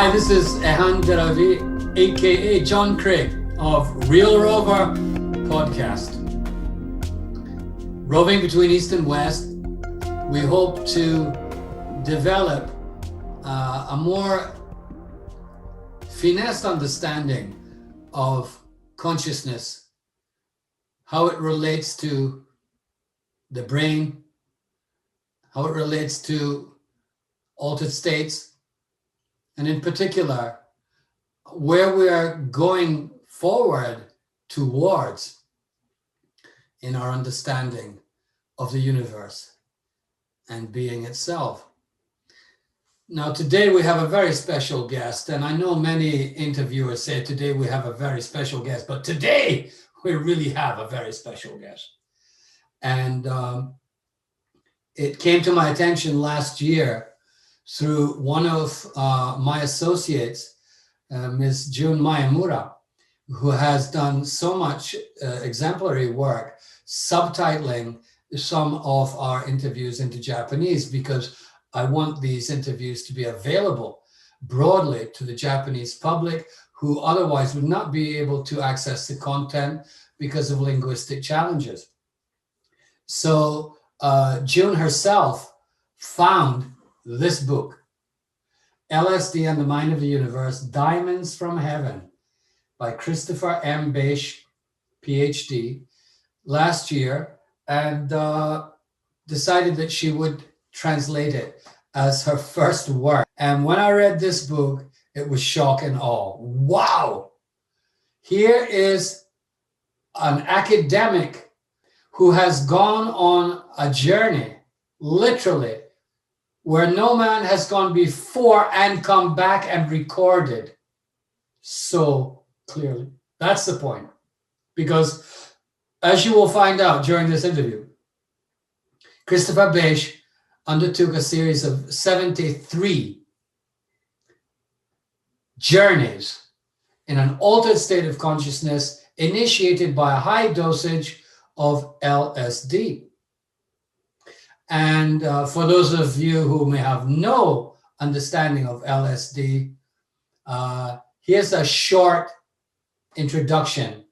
Hi, this is Ehan Jaravi, aka John Craig of Real Rover Podcast. Roving between East and West, we hope to develop a more finessed understanding of consciousness, how it relates to the brain, how it relates to altered states, and in particular, where we are going forward towards in our understanding of the universe and being itself. Now, today we have a very special guest, and I know many interviewers say today we have a very special guest, but today we really have a very special guest. And it came to my attention last year through one of my associates, Ms. Jun Mayamura, who has done so much exemplary work subtitling some of our interviews into Japanese, because I want these interviews to be available broadly to the Japanese public who otherwise would not be able to access the content because of linguistic challenges. So June herself found this book, LSD and the Mind of the Universe, Diamonds from Heaven, by Christopher M. Beisch, PhD, last year, and decided that she would translate it as her first work. And when I read this book, it was shock and awe. Wow! Here is an academic who has gone on a journey, literally, where no man has gone before and come back and recorded so clearly. That's the point. Because as you will find out during this interview, Christopher Beisch undertook a series of 73 journeys in an altered state of consciousness initiated by a high dosage of LSD. And for those of you who may have no understanding of LSD, here's a short introduction.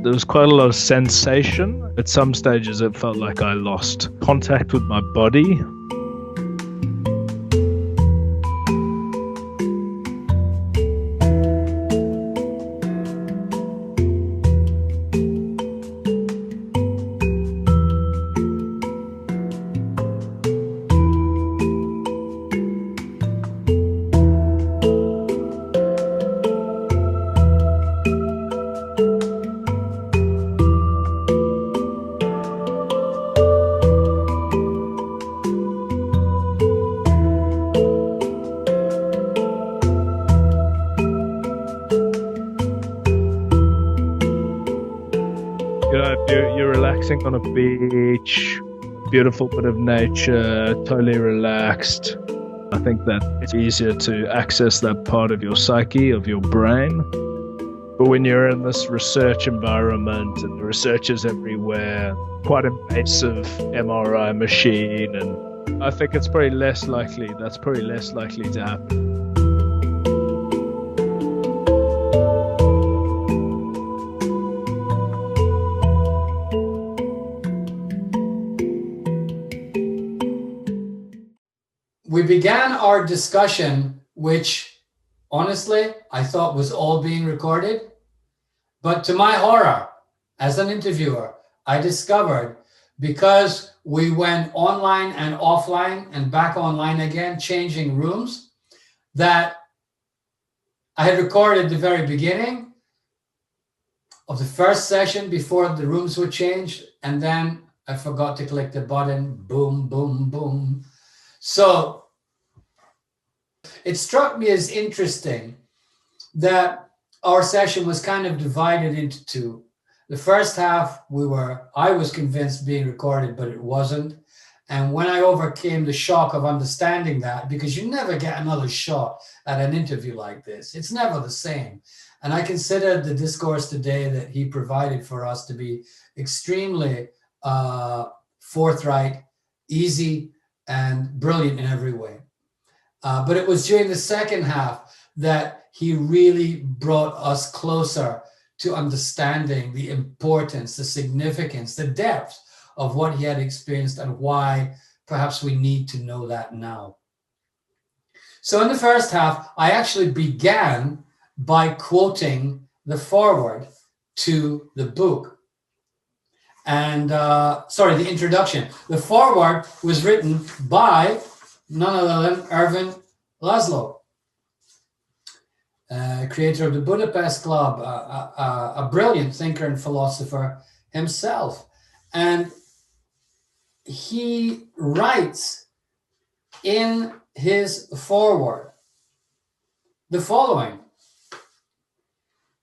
There was quite a lot of sensation. At some stages, it felt like I lost contact with my body. if you're relaxing on a beach, beautiful bit of nature, totally relaxed, I think that it's easier to access that part of your psyche, of your brain. But when you're in this research environment and the research is everywhere, quite invasive MRI machine, and I think it's probably less likely to happen. We began our discussion, which honestly I thought was all being recorded. But to my horror, as an interviewer, I discovered, because we went online and offline and back online again, changing rooms, that I had recorded the very beginning of the first session before the rooms were changed. And then I forgot to click the button, boom, boom, boom. So it struck me as interesting that our session was kind of divided into two. The first half, I was convinced being recorded, but it wasn't. And when I overcame the shock of understanding that, because you never get another shot at an interview like this, it's never the same. And I consider the discourse today that he provided for us to be extremely forthright, easy, and brilliant in every way. But it was during the second half that he really brought us closer to understanding the importance, the significance, the depth of what he had experienced and why perhaps we need to know that now. So in the first half, I actually began by quoting the foreword to the book. And the introduction. The foreword was written by none other than Ervin Laszlo, creator of the Budapest Club, a brilliant thinker and philosopher himself. And he writes in his foreword the following: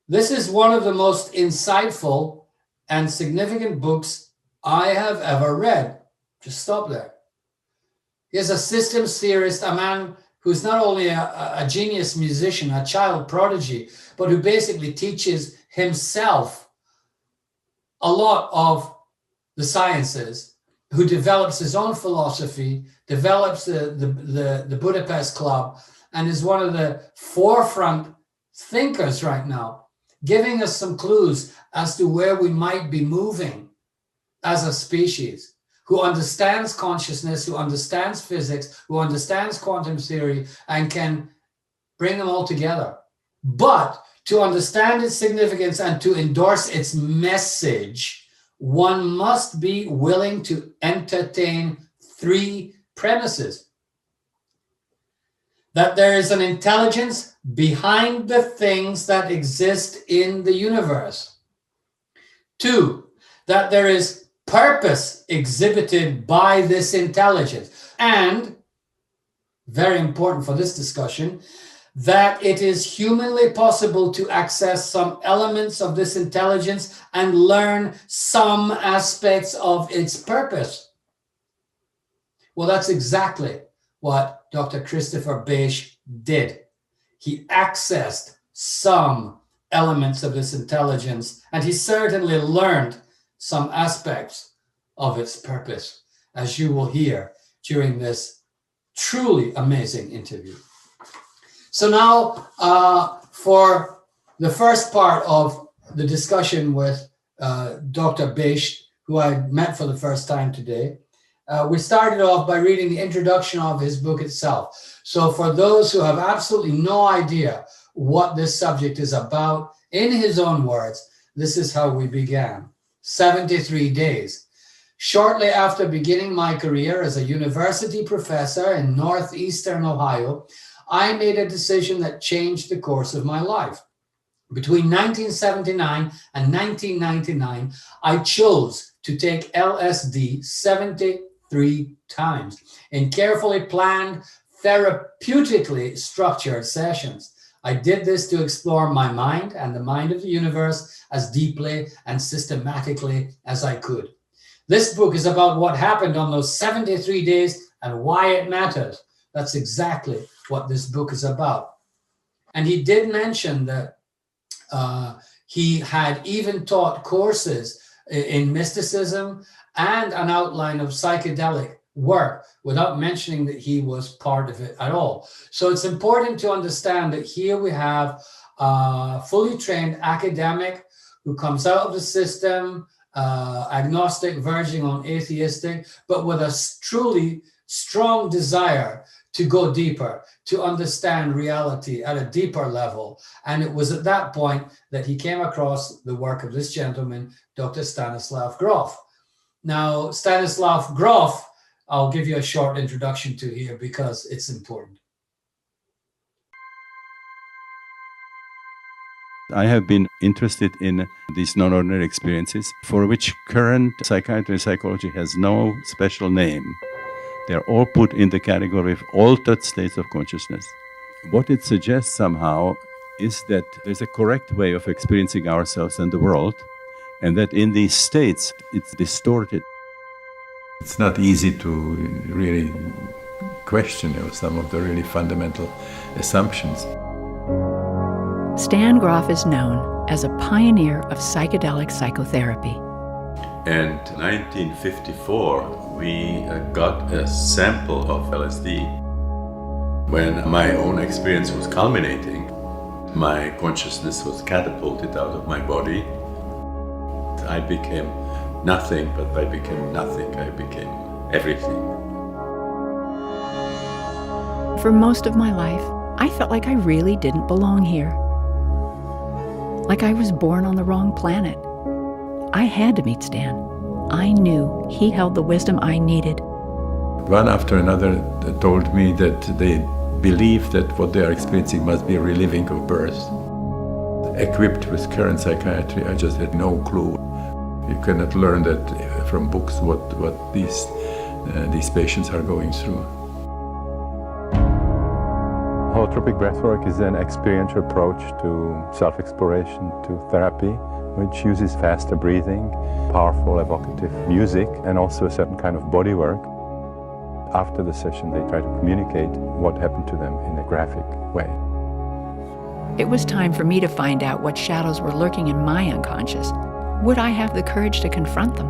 "This is one of the most insightful and significant books I have ever read." Just stop there. He is a systems theorist, a man who's not only a genius musician, a child prodigy, but who basically teaches himself a lot of the sciences, who develops his own philosophy, develops the Budapest Club, and is one of the forefront thinkers right now, giving us some clues as to where we might be moving as a species, who understands consciousness, who understands physics, who understands quantum theory, and can bring them all together. But to understand its significance and to endorse its message, one must be willing to entertain three premises: that there is an intelligence behind the things that exist in the universe. 2, that there is purpose exhibited by this intelligence. And, very important for this discussion, that it is humanly possible to access some elements of this intelligence and learn some aspects of its purpose. Well, that's exactly what Dr. Christopher Beisch did. He accessed some elements of this intelligence, and he certainly learned some aspects of its purpose, as you will hear during this truly amazing interview. So now, for the first part of the discussion with Dr. Beisch, who I met for the first time today, we started off by reading the introduction of his book itself. So for those who have absolutely no idea what this subject is about, in his own words, this is how we began. 73 days. Shortly after beginning my career as a university professor in northeastern Ohio, I made a decision that changed the course of my life. Between 1979 and 1999, I chose to take LSD 73 times in carefully planned, therapeutically structured sessions. I did this to explore my mind and the mind of the universe as deeply and systematically as I could. This book is about what happened on those 73 days and why it matters. That's exactly what this book is about. And he did mention that he had even taught courses in mysticism and an outline of psychedelic work without mentioning that he was part of it at all. So it's important to understand that here we have a fully trained academic who comes out of the system, agnostic, verging on atheistic, but with a truly strong desire to go deeper, to understand reality at a deeper level. And it was at that point that he came across the work of this gentleman, Dr. Stanislav Grof. Now, Stanislav Grof, I'll give you a short introduction to here because it's important. I have been interested in these non-ordinary experiences for which current psychiatry and psychology has no special name. They're all put in the category of altered states of consciousness. What it suggests somehow is that there's a correct way of experiencing ourselves and the world, and that in these states it's distorted. It's not easy to really question some of the really fundamental assumptions. Stan Grof is known as a pioneer of psychedelic psychotherapy. And in 1954, we got a sample of LSD. When my own experience was culminating, my consciousness was catapulted out of my body. I became nothing, but I became nothing. I became everything. For most of my life, I felt like I really didn't belong here. Like I was born on the wrong planet. I had to meet Stan. I knew he held the wisdom I needed. One after another told me that they believe that what they are experiencing must be a reliving of birth. Equipped with current psychiatry, I just had no clue. You cannot learn that from books what these patients are going through. Holotropic breathwork is an experiential approach to self-exploration, to therapy, which uses faster breathing, powerful evocative music, and also a certain kind of body work. After the session, they try to communicate what happened to them in a graphic way. It was time for me to find out what shadows were lurking in my unconscious. Would I have the courage to confront them?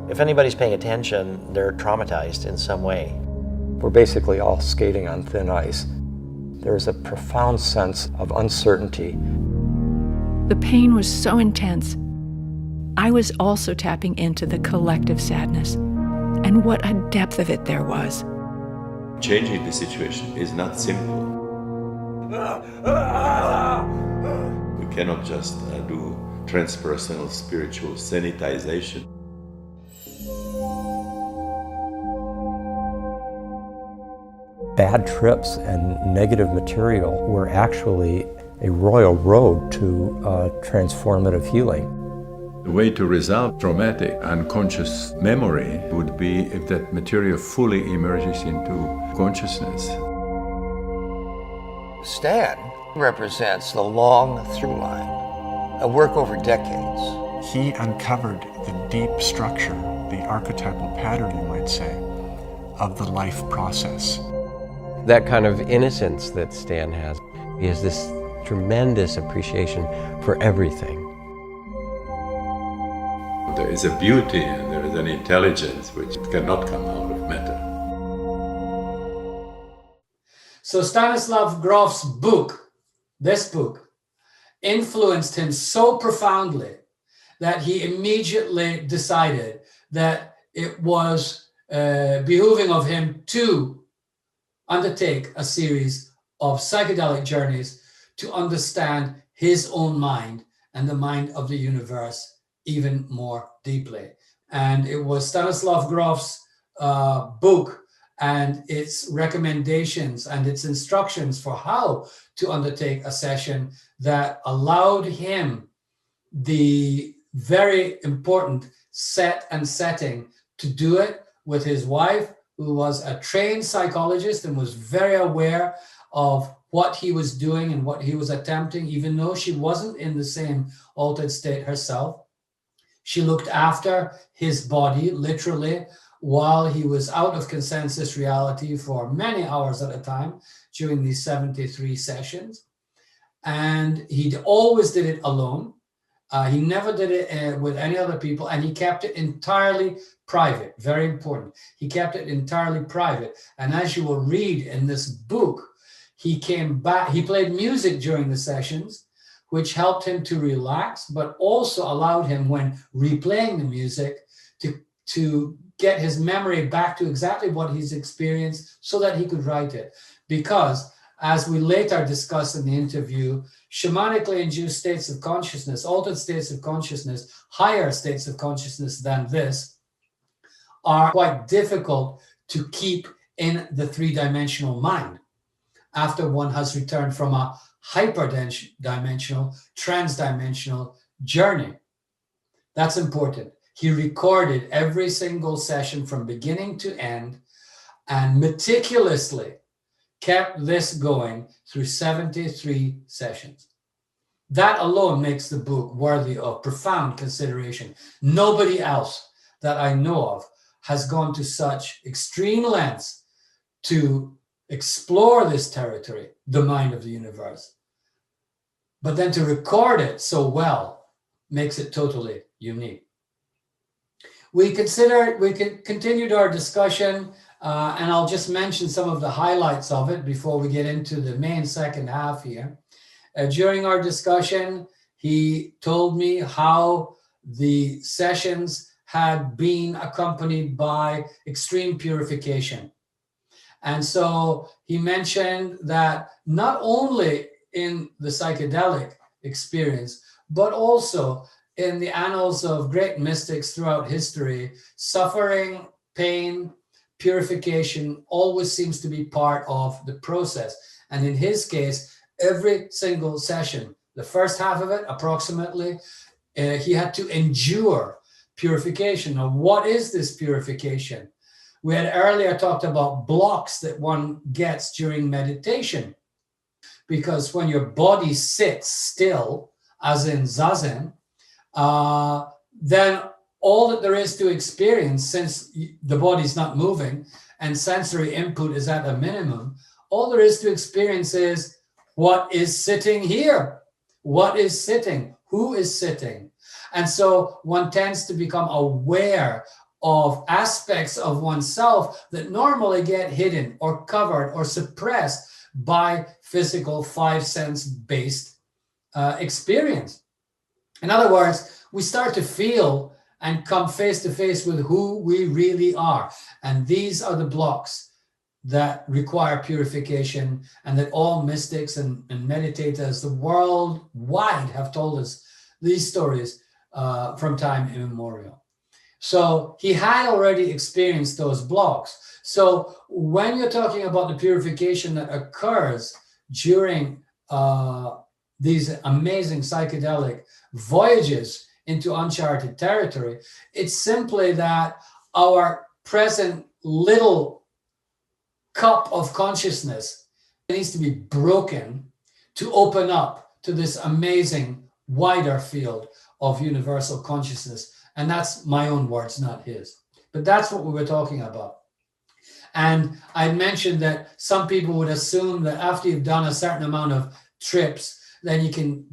If anybody's paying attention, they're traumatized in some way. We're basically all skating on thin ice. There is a profound sense of uncertainty. The pain was so intense. I was also tapping into the collective sadness, and what a depth of it there was. Changing the situation is not simple. We cannot just do transpersonal spiritual sanitization. Bad trips and negative material were actually a royal road to transformative healing. The way to resolve traumatic unconscious memory would be if that material fully emerges into consciousness. Stan represents the long through line, a work over decades. He uncovered the deep structure, the archetypal pattern, you might say, of the life process. That kind of innocence that Stan has, he has this tremendous appreciation for everything. There is a beauty and there is an intelligence which cannot come out of matter. So Stanislav Grof's book, this book, influenced him so profoundly that he immediately decided that it was behooving of him to undertake a series of psychedelic journeys to understand his own mind and the mind of the universe even more deeply. And it was Stanislav Grof's book and its recommendations and its instructions for how to undertake a session that allowed him the very important set and setting to do it with his wife, who was a trained psychologist and was very aware of what he was doing and what he was attempting, even though she wasn't in the same altered state herself. She looked after his body, literally, while he was out of consensus reality for many hours at a time during these 73 sessions. And he always did it alone. He never did it with any other people, and he kept it entirely private. Very important. He kept it entirely private. And as you will read in this book, he came back, he played music during the sessions, which helped him to relax, but also allowed him, when replaying the music, to get his memory back to exactly what he's experienced so that he could write it. Because, as we later discuss in the interview, shamanically induced states of consciousness, altered states of consciousness, higher states of consciousness than this, are quite difficult to keep in the three-dimensional mind after one has returned from a hyperdimensional, transdimensional journey. That's important. He recorded every single session from beginning to end and meticulously kept this going through 73 sessions. That alone makes the book worthy of profound consideration. Nobody else that I know of has gone to such extreme lengths to explore this territory, the mind of the universe. But then to record it so well makes it totally unique. We continued our discussion, and I'll just mention some of the highlights of it before we get into the main second half here. During our discussion, he told me how the sessions had been accompanied by extreme purification. And so he mentioned that not only in the psychedelic experience, but also in the annals of great mystics throughout history, suffering, pain, purification always seems to be part of the process. And in his case, every single session, the first half of it approximately, he had to endure purification. Now, what is this purification? We had earlier talked about blocks that one gets during meditation, because when your body sits still, as in Zazen, then all that there is to experience, since the body's not moving and sensory input is at a minimum, all there is to experience is what is sitting here. What is sitting? Who is sitting? And so one tends to become aware of aspects of oneself that normally get hidden or covered or suppressed by physical five-sense-based experience. In other words, we start to feel and come face to face with who we really are. And these are the blocks that require purification, and that all mystics and meditators the worldwide have told us these stories from time immemorial. So he had already experienced those blocks. So when you're talking about the purification that occurs during these amazing psychedelic voyages into uncharted territory, it's simply that our present little cup of consciousness needs to be broken to open up to this amazing wider field of universal consciousness. And that's my own words, not his. But that's what we were talking about. And I mentioned that some people would assume that after you've done a certain amount of trips, then you can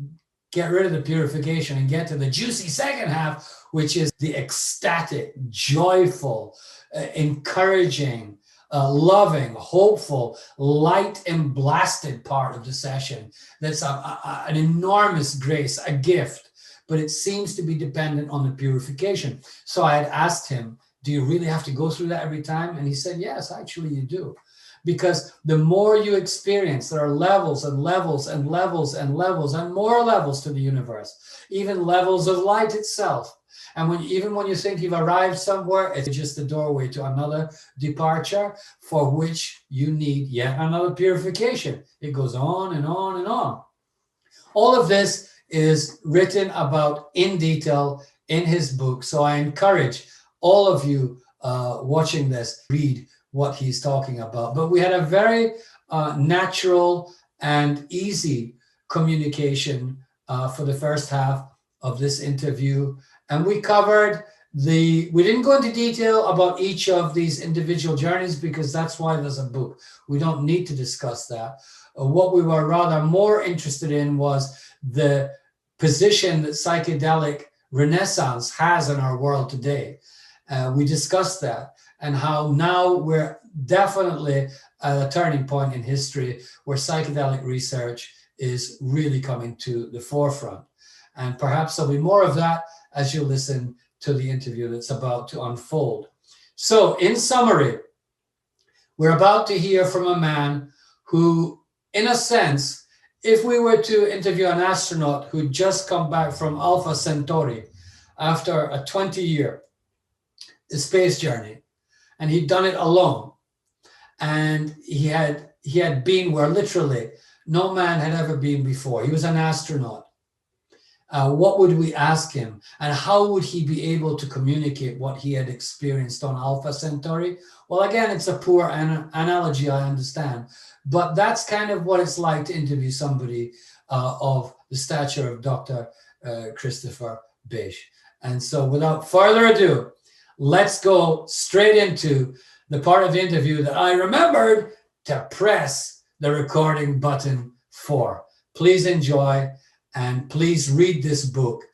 get rid of the purification and get to the juicy second half, which is the ecstatic, joyful, encouraging, loving, hopeful, light and blasted part of the session. That's an enormous grace, a gift, but it seems to be dependent on the purification. So I had asked him, do you really have to go through that every time? And he said, yes, actually you do. Because the more you experience, there are levels and levels and levels and levels and more levels to the universe, even levels of light itself. And even when you think you've arrived somewhere, it's just the doorway to another departure for which you need yet another purification. It goes on and on and on. All of this is written about in detail in his book. So I encourage all of you watching this, read what he's talking about. But we had a very natural and easy communication for the first half of this interview. And we covered we didn't go into detail about each of these individual journeys because that's why there's a book. We don't need to discuss that. What we were rather more interested in was the position that psychedelic renaissance has in our world today. We discussed that and how now we're definitely at a turning point in history where psychedelic research is really coming to the forefront. And perhaps there'll be more of that as you listen to the interview that's about to unfold. So in summary, we're about to hear from a man who, in a sense, if we were to interview an astronaut who'd just come back from Alpha Centauri after a 20-year space journey, and he'd done it alone, and he had been where literally no man had ever been before. He was an astronaut. What would we ask him? And how would he be able to communicate what he had experienced on Alpha Centauri? Well, again, it's a poor analogy, I understand. But that's kind of what it's like to interview somebody of the stature of Dr. Christopher Bish. And so without further ado, let's go straight into the part of the interview that I remembered to press the recording button for. Please enjoy. And please read this book.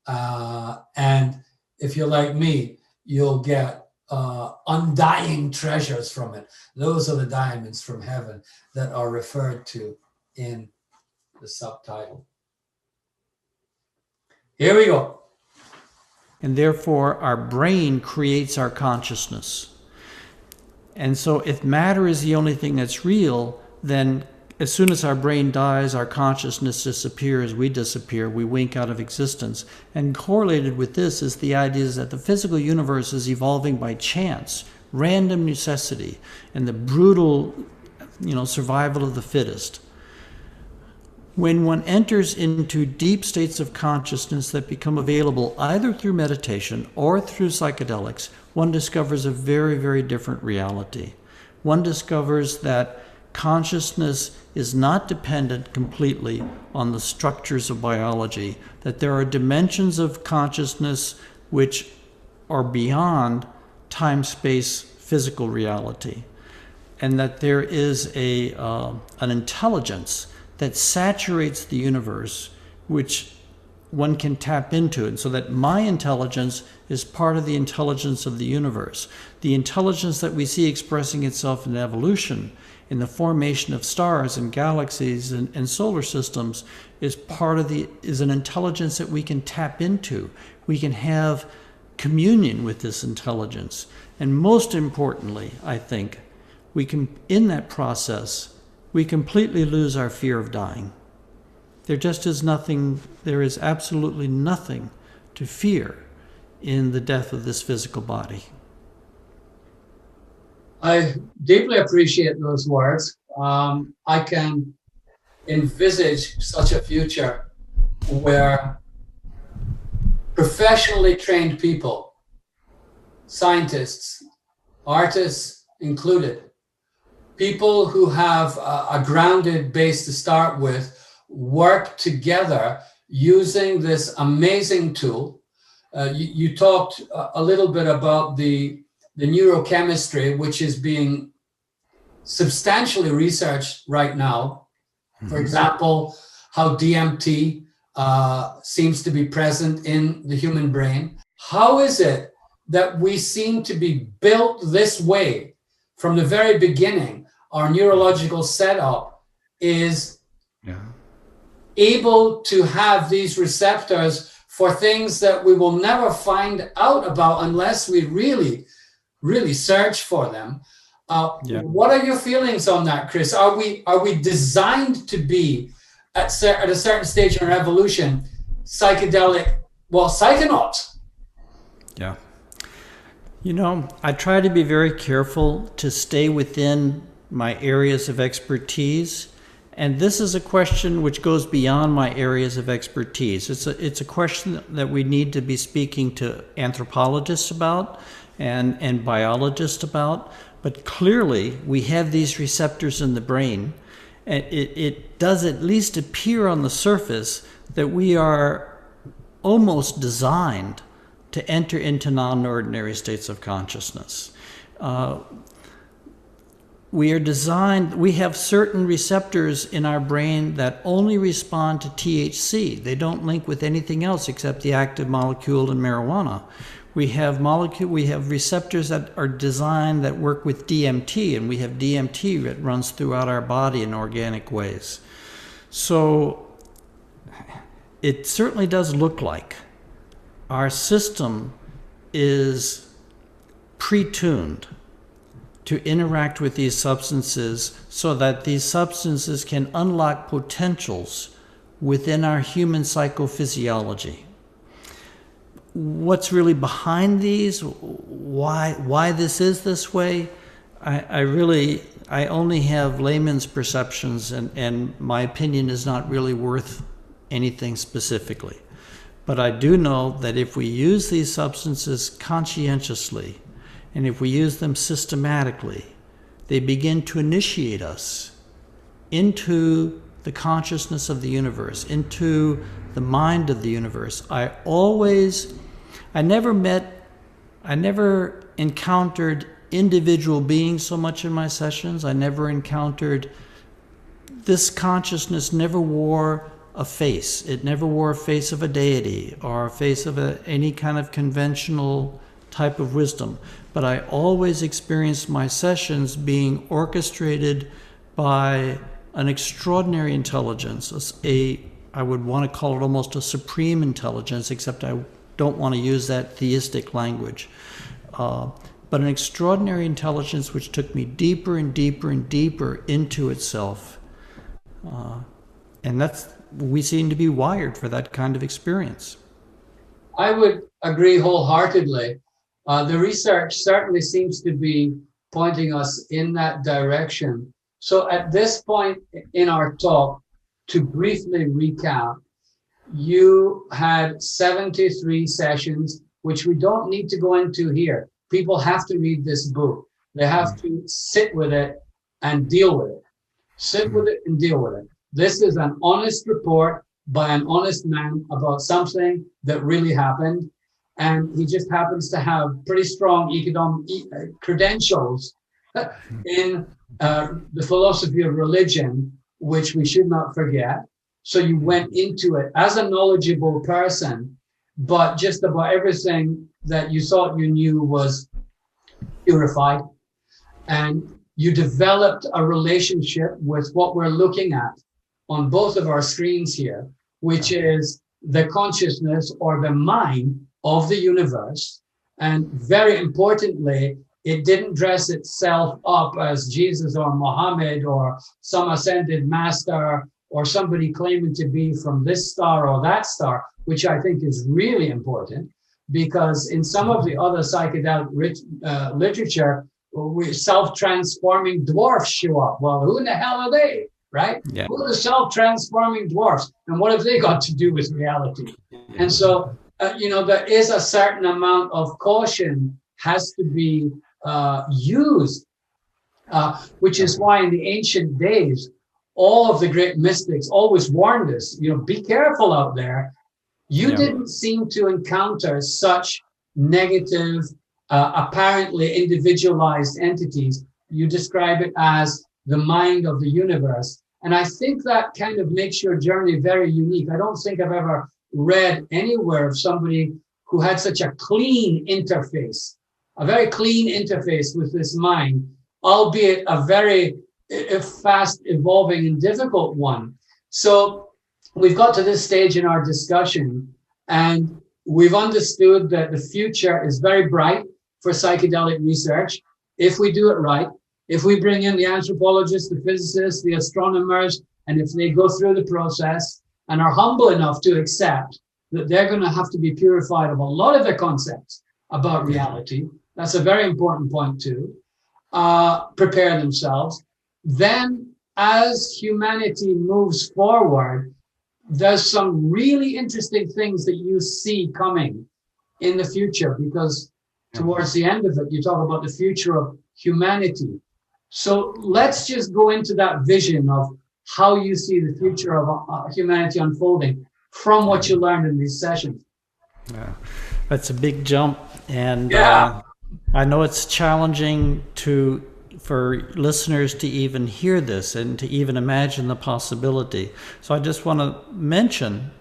And if you're like me, you'll get undying treasures from it. Those are the diamonds from heaven that are referred to in the subtitle. Here we go. And therefore, our brain creates our consciousness. And so if matter is the only thing that's real, then as soon as our brain dies, our consciousness disappears, we disappear, we wink out of existence. And correlated with this is the idea that the physical universe is evolving by chance, random necessity, and the brutal, survival of the fittest. When one enters into deep states of consciousness that become available either through meditation or through psychedelics, one discovers a very, very different reality. One discovers that consciousness is not dependent completely on the structures of biology, that there are dimensions of consciousness which are beyond time-space physical reality, and that there is an intelligence that saturates the universe, which one can tap into, and so that my intelligence is part of the intelligence of the universe. The intelligence that we see expressing itself in evolution, in the formation of stars and galaxies and solar systems, is an intelligence that we can tap into. We can have communion with this intelligence. And most importantly, I think, in that process, we completely lose our fear of dying. There is absolutely nothing to fear in the death of this physical body. I deeply appreciate those words. I can envisage such a future where professionally trained people, scientists, artists included, people who have a grounded base to start with, work together using this amazing tool. You talked a little bit about the neurochemistry, which is being substantially researched right now. For example, how DMT seems to be present in the human brain. How is it that we seem to be built this way from the very beginning? Our neurological setup is able to have these receptors for things that we will never find out about unless we really search for them. What are your feelings on that, Chris? Are we designed to be at a certain stage in our evolution psychonauts? Yeah. I try to be very careful to stay within my areas of expertise. And this is a question which goes beyond my areas of expertise. It's a question that we need to be speaking to anthropologists about and biologists about. But clearly, we have these receptors in the brain, and it does at least appear on the surface that we are almost designed to enter into non-ordinary states of consciousness. We have certain receptors in our brain that only respond to THC. They don't link with anything else except the active molecule in marijuana. We have receptors that are designed that work with DMT, and we have DMT that runs throughout our body in organic ways. So it certainly does look like our system is pre-tuned to interact with these substances so that these substances can unlock potentials within our human psychophysiology. What's really behind these, why this is this way, I only have layman's perceptions, and my opinion is not really worth anything specifically. But I do know that if we use these substances conscientiously, and if we use them systematically, they begin to initiate us into the consciousness of the universe, into the mind of the universe. I never encountered individual beings so much in my sessions. I never encountered, this consciousness never wore a face. It never wore a face of a deity or a face of any kind of conventional type of wisdom. But I always experienced my sessions being orchestrated by an extraordinary intelligence, I would want to call it almost a supreme intelligence, except I don't want to use that theistic language. But an extraordinary intelligence which took me deeper and deeper and deeper into itself. And we seem to be wired for that kind of experience. I would agree wholeheartedly. The research certainly seems to be pointing us in that direction. So at this point in our talk, to briefly recap, you had 73 sessions, which we don't need to go into here. People have to read this book. They have to sit with it and deal with it. Sit with it and deal with it. This is an honest report by an honest man about something that really happened. And he just happens to have pretty strong economic credentials in the philosophy of religion, which we should not forget. So you went into it as a knowledgeable person, but just about everything that you thought you knew was purified. And you developed a relationship with what we're looking at on both of our screens here, which is the consciousness or the mind of the universe. And very importantly, it didn't dress itself up as Jesus or Muhammad or some ascended master or somebody claiming to be from this star or that star, which I think is really important, because in some of the other psychedelic literature, self-transforming dwarfs show up. Well, who in the hell are they, right? Yeah. Who are the self-transforming dwarfs? And what have they got to do with reality? And so, there is a certain amount of caution has to be used, which is why in the ancient days, all of the great mystics always warned us, be careful out there. You didn't seem to encounter such negative, apparently individualized entities. You describe it as the mind of the universe. And I think that kind of makes your journey very unique. I don't think I've ever read anywhere of somebody who had such a clean interface, a very clean interface with this mind, albeit a very fast evolving and difficult one. So we've got to this stage in our discussion, and we've understood that the future is very bright for psychedelic research if we do it right. If we bring in the anthropologists, the physicists, the astronomers, and if they go through the process and are humble enough to accept that they're going to have to be purified of a lot of their concepts about reality, that's a very important point too, prepare themselves. Then as humanity moves forward, there's some really interesting things that you see coming in the future, because towards the end of it, you talk about the future of humanity. So let's just go into that vision of how you see the future of humanity unfolding from what you learned in these sessions. Yeah, that's a big jump, and I know it's challenging for listeners to even hear this and to even imagine the possibility. So I just want to mention,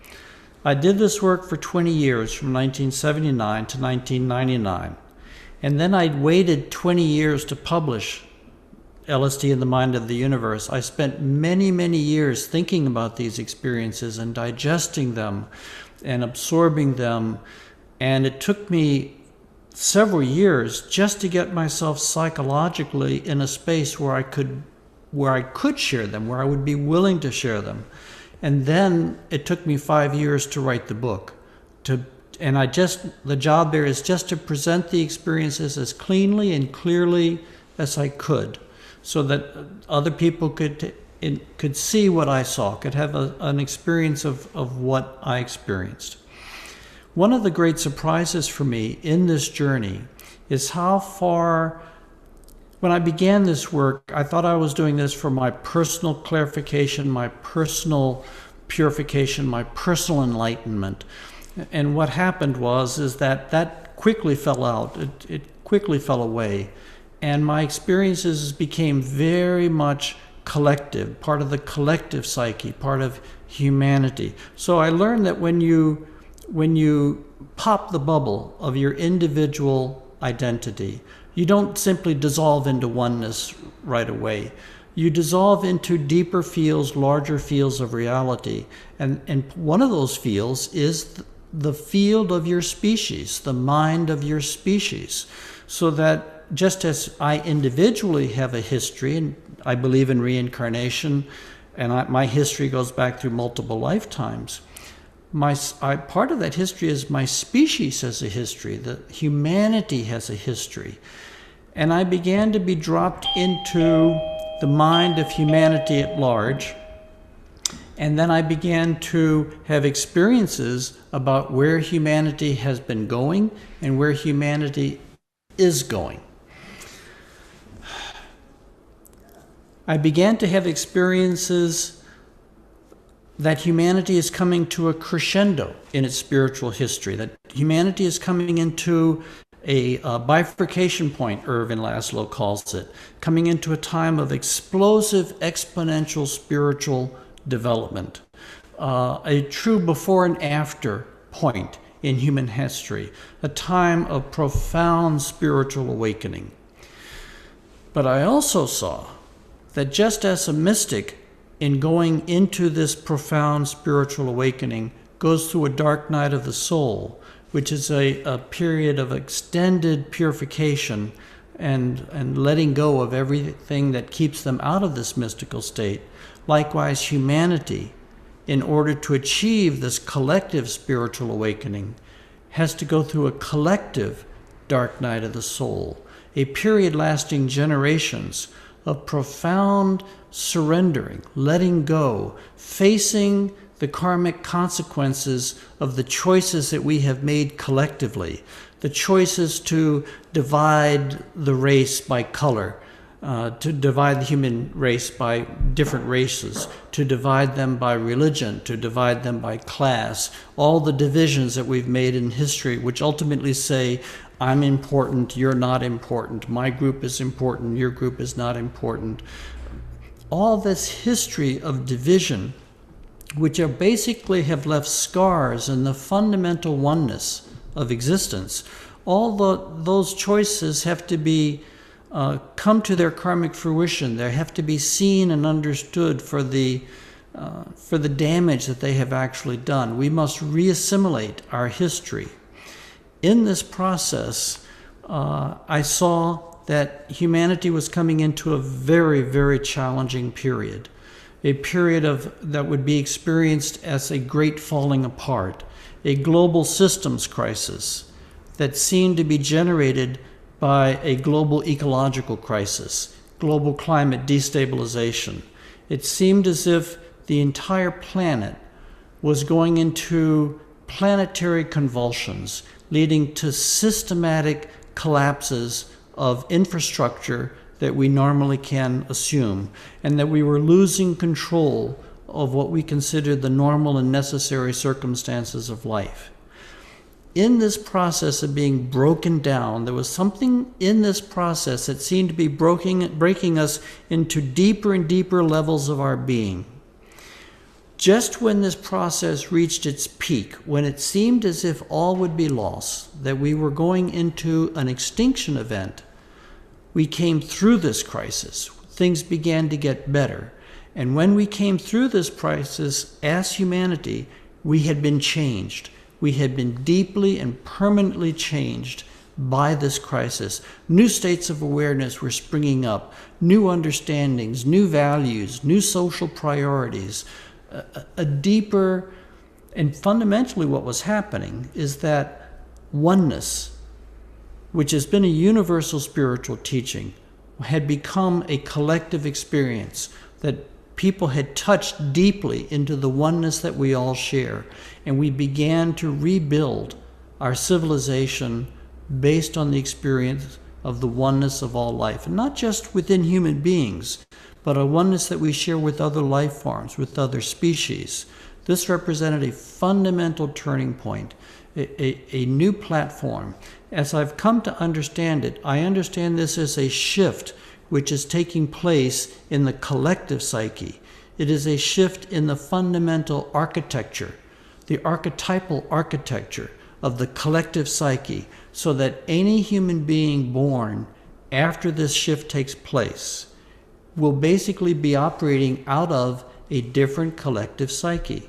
I did this work for 20 years, from 1979 to 1999, and then I waited 20 years to publish LSD in the Mind of the Universe. I spent many, many years thinking about these experiences and digesting them and absorbing them. And it took me several years just to get myself psychologically in a space where I could share them, where I would be willing to share them. And then it took me 5 years to write the book. The job there is just to present the experiences as cleanly and clearly as I could, so that other people could see what I saw, could have an experience of what I experienced. One of the great surprises for me in this journey is how far, when I began this work, I thought I was doing this for my personal clarification, my personal purification, my personal enlightenment. And what happened is that quickly fell out. It quickly fell away. And my experiences became very much collective, part of the collective psyche, part of humanity. So I learned that when you pop the bubble of your individual identity, you don't simply dissolve into oneness right away. You dissolve into deeper fields, larger fields of reality. And one of those fields is the field of your species, the mind of your species. So that just as I individually have a history, and I believe in reincarnation, and my history goes back through multiple lifetimes, part of that history is my species has a history, that humanity has a history. And I began to be dropped into the mind of humanity at large, and then I began to have experiences about where humanity has been going and where humanity is going. I began to have experiences that humanity is coming to a crescendo in its spiritual history, that humanity is coming into a bifurcation point, Irvin Laszlo calls it, coming into a time of explosive, exponential spiritual development, a true before and after point in human history, a time of profound spiritual awakening. But I also saw that just as a mystic in going into this profound spiritual awakening goes through a dark night of the soul, which is a period of extended purification and letting go of everything that keeps them out of this mystical state, likewise humanity, in order to achieve this collective spiritual awakening, has to go through a collective dark night of the soul, a period lasting generations of profound surrendering, letting go, facing the karmic consequences of the choices that we have made collectively, the choices to divide the race by color, to divide the human race by different races, to divide them by religion, to divide them by class, all the divisions that we've made in history, which ultimately say, I'm important, you're not important, my group is important, your group is not important. All this history of division, which are basically have left scars in the fundamental oneness of existence, all those choices have to be come to their karmic fruition. They have to be seen and understood for the damage that they have actually done. We must reassimilate our history. In this process, I saw that humanity was coming into a very, very challenging period, a period that would be experienced as a great falling apart, a global systems crisis that seemed to be generated by a global ecological crisis, global climate destabilization. It seemed as if the entire planet was going into planetary convulsions, leading to systematic collapses of infrastructure that we normally can assume, and that we were losing control of what we considered the normal and necessary circumstances of life. In this process of being broken down, there was something in this process that seemed to be breaking us into deeper and deeper levels of our being. Just when this process reached its peak, when it seemed as if all would be lost, that we were going into an extinction event, we came through this crisis. Things began to get better. And when we came through this crisis as humanity, we had been changed. We had been deeply and permanently changed by this crisis. New states of awareness were springing up, new understandings, new values, new social priorities. A deeper, and fundamentally what was happening is that oneness, which has been a universal spiritual teaching, had become a collective experience, that people had touched deeply into the oneness that we all share. And we began to rebuild our civilization based on the experience of the oneness of all life. And not just within human beings, but a oneness that we share with other life forms, with other species. This represented a fundamental turning point, a new platform. As I've come to understand it, I understand this as a shift which is taking place in the collective psyche. It is a shift in the fundamental architecture, the archetypal architecture of the collective psyche, so that any human being born after this shift takes place will basically be operating out of a different collective psyche.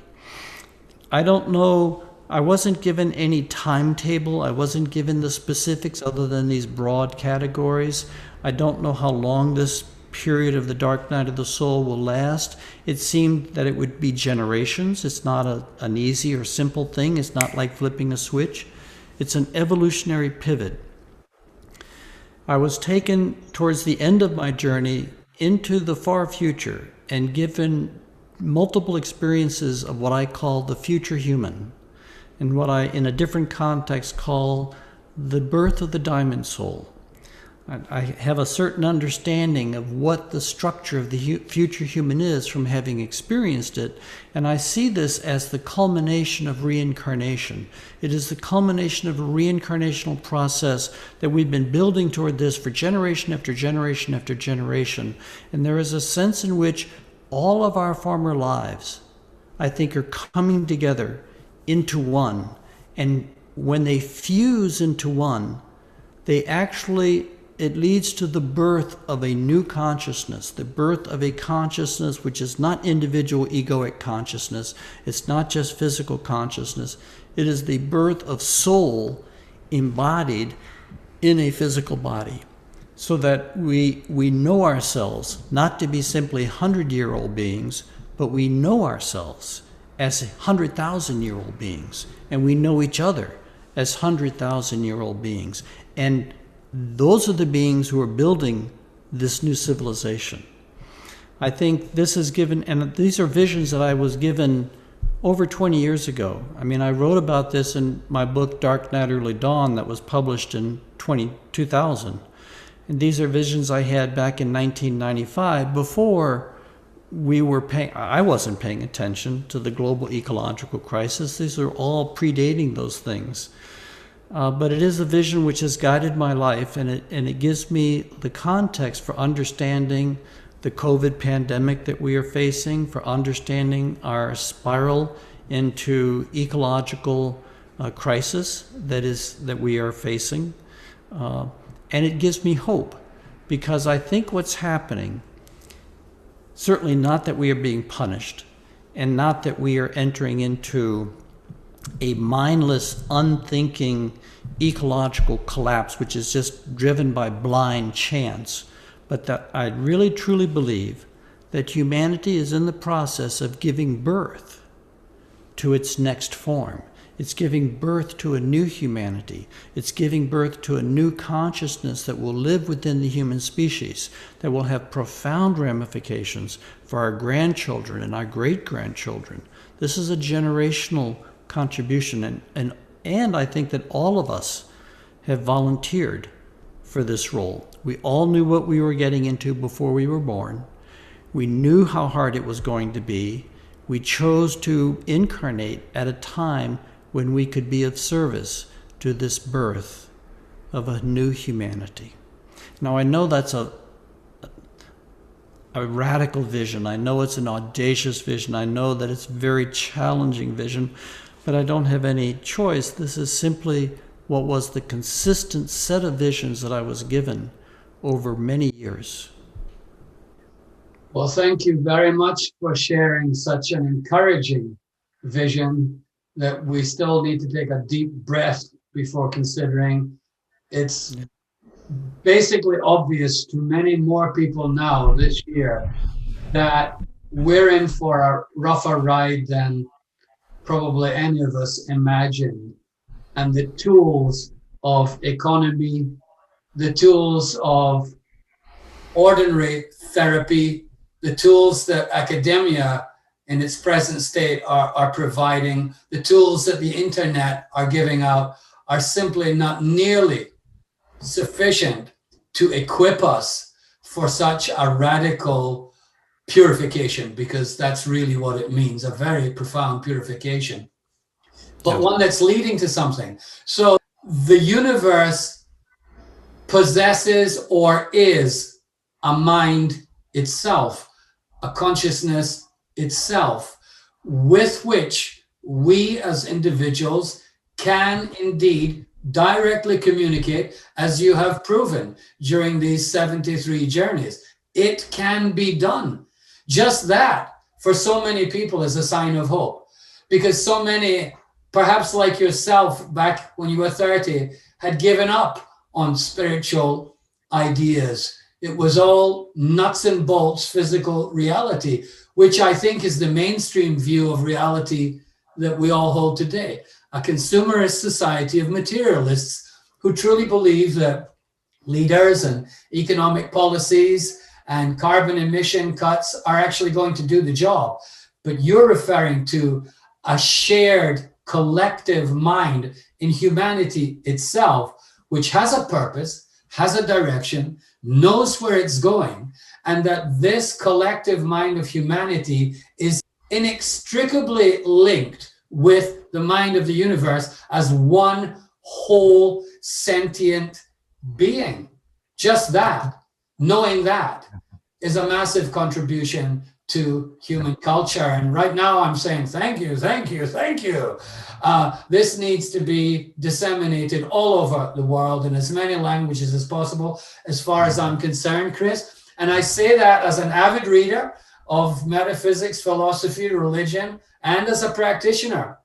I don't know, I wasn't given any timetable, I wasn't given the specifics other than these broad categories. I don't know how long this period of the dark night of the soul will last. It seemed that it would be generations. It's not an easy or simple thing. It's not like flipping a switch. It's an evolutionary pivot. I was taken towards the end of my journey into the far future and given multiple experiences of what I call the future human, and what I, in a different context, call the birth of the diamond soul. I have a certain understanding of what the structure of the future human is from having experienced it, and I see this as the culmination of reincarnation. It is the culmination of a reincarnational process that we've been building toward this for generation after generation after generation, and there is a sense in which all of our former lives, I think, are coming together into one, and when they fuse into one, they actually, it leads to the birth of a new consciousness, the birth of a consciousness which is not individual egoic consciousness. It's not just physical consciousness. It is the birth of soul embodied in a physical body, so that we know ourselves not to be simply 100-year-old beings, but we know ourselves as 100,000-year-old beings, and we know each other as 100,000-year-old beings. And those are the beings who are building this new civilization. I think this is given, and these are visions that I was given over 20 years ago. I mean, I wrote about this in my book, Dark Night, Early Dawn, that was published in 2000. And these are visions I had back in 1995, before I wasn't paying attention to the global ecological crisis. These are all predating those things. But it is a vision which has guided my life, and it gives me the context for understanding the COVID pandemic that we are facing, for understanding our spiral into ecological crisis that we are facing. And it gives me hope, because I think what's happening, certainly not that we are being punished, and not that we are entering into a mindless, unthinking ecological collapse, which is just driven by blind chance, but that I really truly believe that humanity is in the process of giving birth to its next form. It's giving birth to a new humanity. It's giving birth to a new consciousness that will live within the human species, that will have profound ramifications for our grandchildren and our great-grandchildren. This is a generational contribution, and I think that all of us have volunteered for this role. We all knew what we were getting into before we were born. We knew how hard it was going to be. We chose to incarnate at a time when we could be of service to this birth of a new humanity. Now, I know that's a radical vision. I know it's an audacious vision. I know that it's a very challenging vision, but I don't have any choice. This is simply what was the consistent set of visions that I was given over many years. Well, thank you very much for sharing such an encouraging vision that we still need to take a deep breath before considering. It's basically obvious to many more people now this year that we're in for a rougher ride than probably any of us imagined. And the tools of economy, the tools of ordinary therapy, the tools that academia in its present state are providing, the tools that the internet are giving out are simply not nearly sufficient to equip us for such a radical purification, because that's really what it means, a very profound purification, but one that's leading to something. So the universe possesses or is a mind itself, a consciousness itself, with which we as individuals can indeed directly communicate, as you have proven during these 73 journeys. It can be done. Just that, for so many people, is a sign of hope, because so many, perhaps like yourself back when you were 30, had given up on spiritual ideas. It was all nuts and bolts physical reality, which I think is the mainstream view of reality that we all hold today. A consumerist society of materialists who truly believe that leaders and economic policies and carbon emission cuts are actually going to do the job. But you're referring to a shared collective mind in humanity itself, which has a purpose, has a direction, knows where it's going, and that this collective mind of humanity is inextricably linked with the mind of the universe as one whole sentient being. Just that, knowing that, is a massive contribution to human culture. And right now I'm saying, thank you, thank you, thank you. This needs to be disseminated all over the world in as many languages as possible, as far as I'm concerned, Chris. And I say that as an avid reader of metaphysics, philosophy, religion, and as a practitioner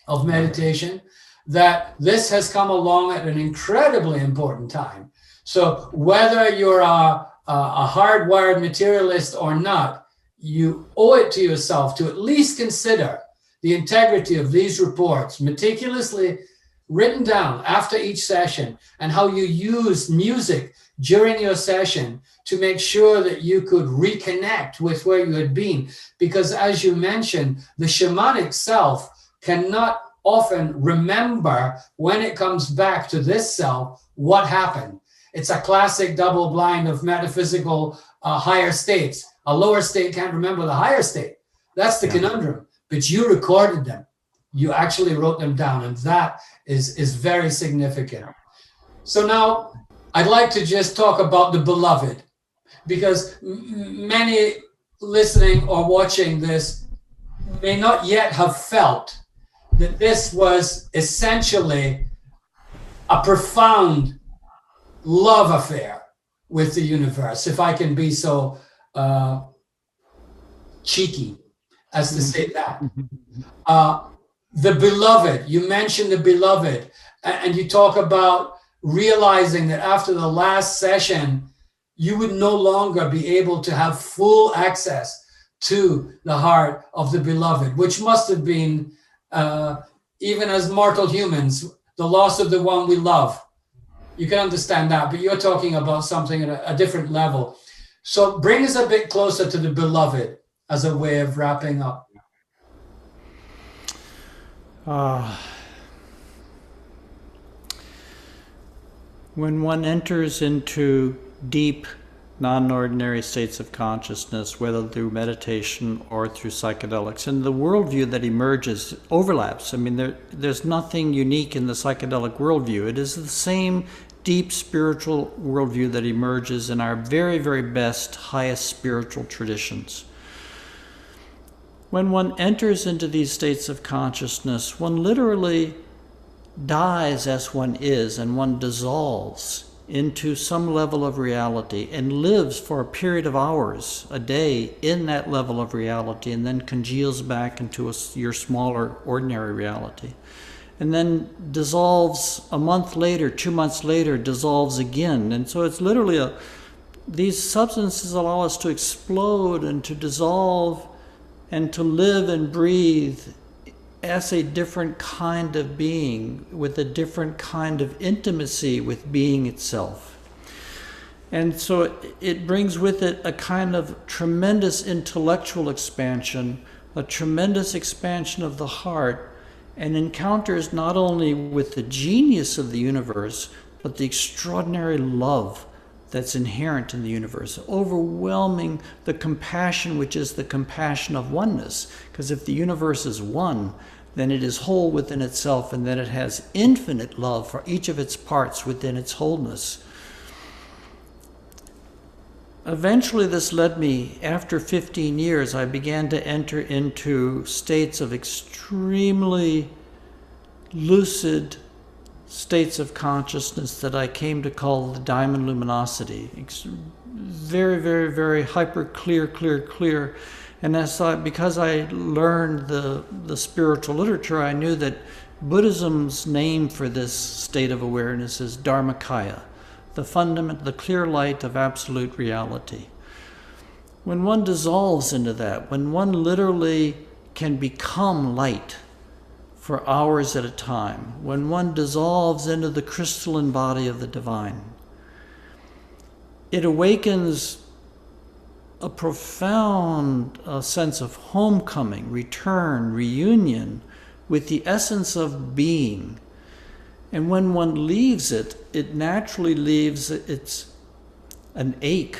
of meditation, that this has come along at an incredibly important time. So whether you're a hardwired materialist or not, you owe it to yourself to at least consider the integrity of these reports, meticulously written down after each session, and how you used music during your session to make sure that you could reconnect with where you had been. Because as you mentioned, the shamanic self cannot often remember, when it comes back to this self, what happened. It's a classic double blind of metaphysical higher states. A lower state can't remember the higher state. That's the conundrum. But you recorded them. You actually wrote them down, and that is very significant. So now I'd like to just talk about the beloved, because many listening or watching this may not yet have felt that this was essentially a profound love affair with the universe, if I can be so cheeky as to say that. The beloved, you mentioned the beloved, and you talk about realizing that after the last session, you would no longer be able to have full access to the heart of the beloved, which must have been, even as mortal humans, the loss of the one we love. You can understand that, but you're talking about something at a different level. So bring us a bit closer to the beloved as a way of wrapping up. When one enters into deep, non-ordinary states of consciousness, whether through meditation or through psychedelics, and the worldview that emerges overlaps. I mean, there's nothing unique in the psychedelic worldview. It is the same deep spiritual worldview that emerges in our very, very best, highest spiritual traditions. When one enters into these states of consciousness, one literally dies as one is, and one dissolves into some level of reality and lives for a period of hours, a day, in that level of reality, and then congeals back into your smaller, ordinary reality. And then dissolves a month later, 2 months later, dissolves again. And so it's literally these substances allow us to explode and to dissolve and to live and breathe as a different kind of being, with a different kind of intimacy with being itself. And so it brings with it a kind of tremendous intellectual expansion, a tremendous expansion of the heart, and encounters not only with the genius of the universe, but the extraordinary love that's inherent in the universe, overwhelming the compassion, which is the compassion of oneness. Because if the universe is one, then it is whole within itself, and then it has infinite love for each of its parts within its wholeness. Eventually this led me, after 15 years, I began to enter into states of extremely lucid states of consciousness that I came to call the diamond luminosity. Very, very, very hyper clear. And because I learned the spiritual literature, I knew that Buddhism's name for this state of awareness is Dharmakaya, the clear light of absolute reality. When one dissolves into that, when one literally can become light for hours at a time, when one dissolves into the crystalline body of the divine, it awakens a profound sense of homecoming, return, reunion with the essence of being. And when one leaves it, it naturally leaves an ache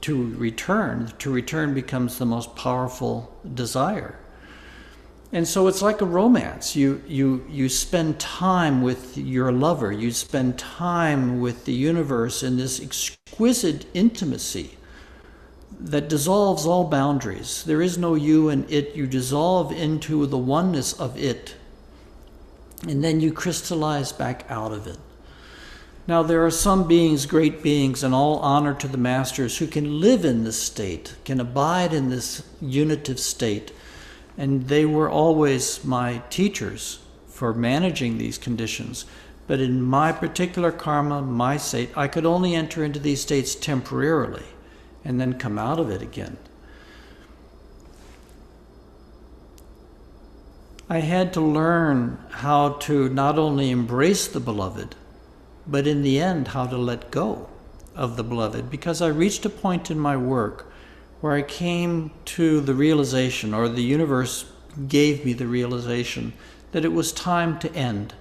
to return. To return becomes the most powerful desire. And so it's like a romance. You spend time with your lover, you spend time with the universe in this exquisite intimacy that dissolves all boundaries. There is no you and it. You dissolve into the oneness of it, and then you crystallize back out of it. Now, there are some beings, great beings, and all honor to the masters, who can live in this state, can abide in this unitive state, and they were always my teachers for managing these conditions. But in my particular karma, my state, I could only enter into these states temporarily and then come out of it again. I had to learn how to not only embrace the beloved, but in the end, how to let go of the beloved, because I reached a point in my work where I came to the realization, or the universe gave me the realization, that it was time to end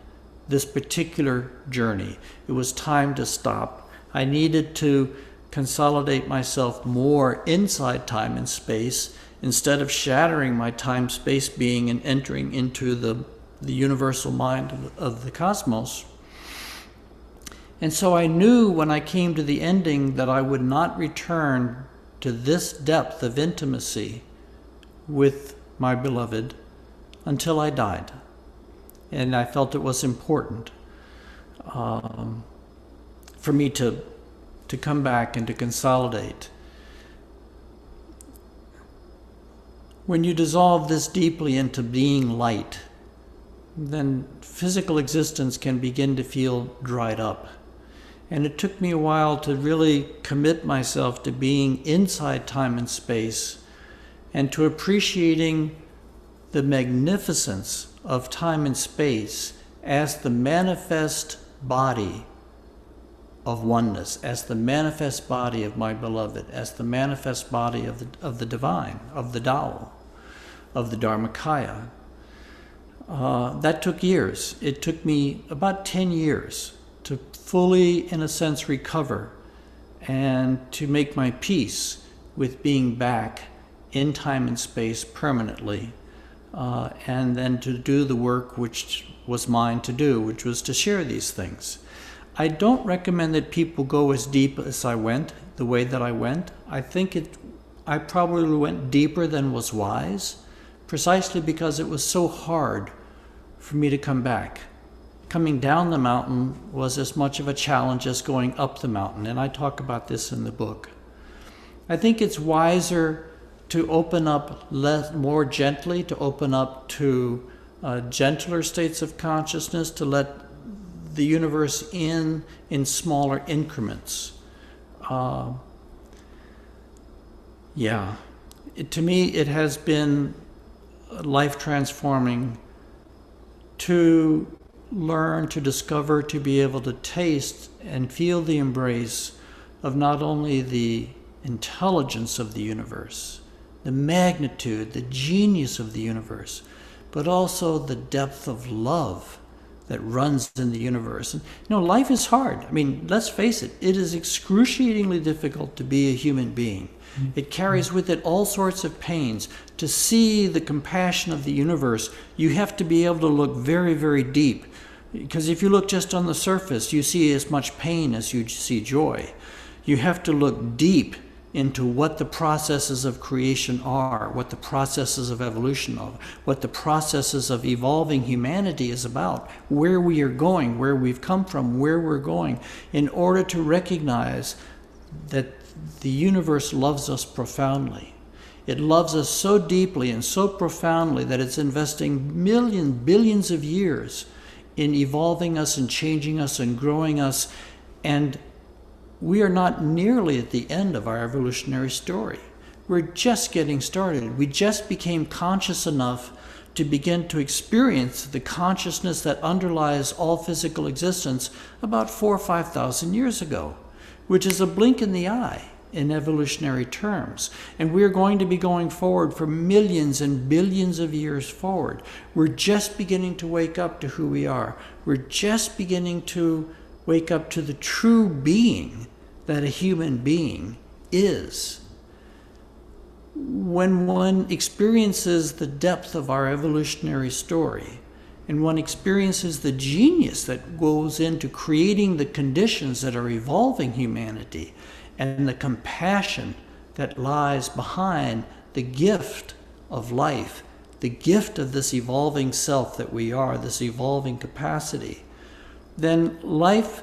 this particular journey. It was time to stop. I needed to consolidate myself more inside time and space, instead of shattering my time-space being and entering into the universal mind of the cosmos. And so I knew when I came to the ending that I would not return to this depth of intimacy with my beloved until I died. And I felt it was important for me to come back and to consolidate. When you dissolve this deeply into being light, then physical existence can begin to feel dried up. And it took me a while to really commit myself to being inside time and space, and to appreciating the magnificence of time and space as the manifest body of oneness, as the manifest body of my beloved, as the manifest body of the divine, of the Tao, of the Dharmakaya. That took years. It took me about 10 years to fully, in a sense, recover and to make my peace with being back in time and space permanently, and then to do the work which was mine to do, which was to share these things. I don't recommend that people go as deep as I went, the way that I went. I think I probably went deeper than was wise, precisely because it was so hard for me to come back. Coming down the mountain was as much of a challenge as going up the mountain, and I talk about this in the book. I think it's wiser to open up more gently, to open up to gentler states of consciousness, to let the universe in smaller increments. To me, it has been life transforming to learn, to discover, to be able to taste and feel the embrace of not only the intelligence of the universe, the magnitude, the genius of the universe, but also the depth of love that runs in the universe. And life is hard. I mean, let's face it, it is excruciatingly difficult to be a human being. It carries with it all sorts of pains. To see the compassion of the universe, you have to be able to look very, very deep. Because if you look just on the surface, you see as much pain as you see joy. You have to look deep into what the processes of creation are, what the processes of evolution are, what the processes of evolving humanity is about, where we are going, where we've come from, where we're going, in order to recognize that the universe loves us profoundly. It loves us so deeply and so profoundly that it's investing billions of years in evolving us and changing us and growing us, and we are not nearly at the end of our evolutionary story. We're just getting started. We just became conscious enough to begin to experience the consciousness that underlies all physical existence about 4,000 or 5,000 years ago, which is a blink in the eye in evolutionary terms. And we're going to be going forward for millions and billions of years forward. We're just beginning to wake up to who we are. We're just beginning to wake up to the true being that a human being is. When one experiences the depth of our evolutionary story, and one experiences the genius that goes into creating the conditions that are evolving humanity, and the compassion that lies behind the gift of life, the gift of this evolving self that we are, this evolving capacity, then life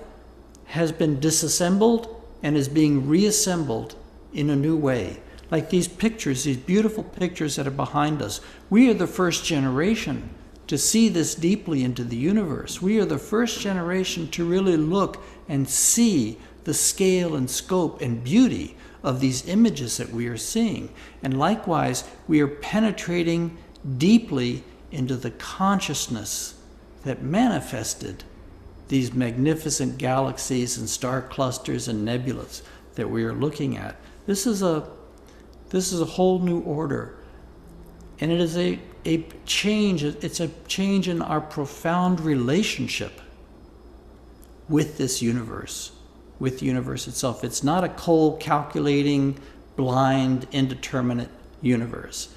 has been disassembled and is being reassembled in a new way. Like these pictures, these beautiful pictures that are behind us. We are the first generation to see this deeply into the universe. We are the first generation to really look and see the scale and scope and beauty of these images that we are seeing. And likewise, we are penetrating deeply into the consciousness that manifested these magnificent galaxies and star clusters and nebulas that we are looking at. This is a whole new order. And it is a change, it's a change in our profound relationship with this universe, with the universe itself. It's not a cold, calculating, blind, indeterminate universe.